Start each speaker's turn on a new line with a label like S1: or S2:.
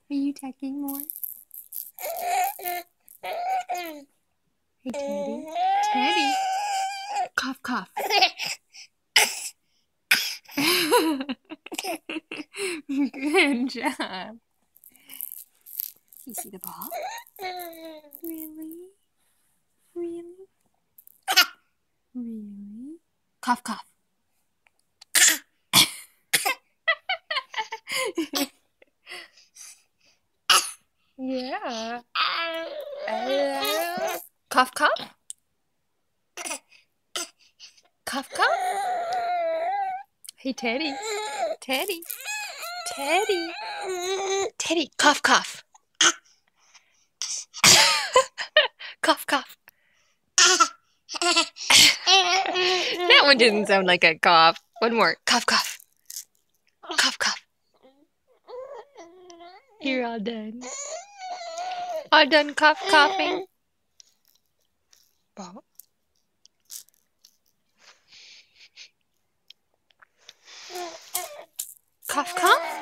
S1: Are you tagging more? Hey, Teddy. Teddy. Cough, cough. Good job. You see the ball? Really? Really? Really? Cough, cough. Yeah. Cough, cough. Cough, cough. Hey, Teddy. Teddy. Teddy. Teddy. Cough, cough. Cough, cough. That one didn't sound like a cough. One more. Cough, cough. Cough, cough. You're all done. All done cough, coughing. Ball. Cough, cough.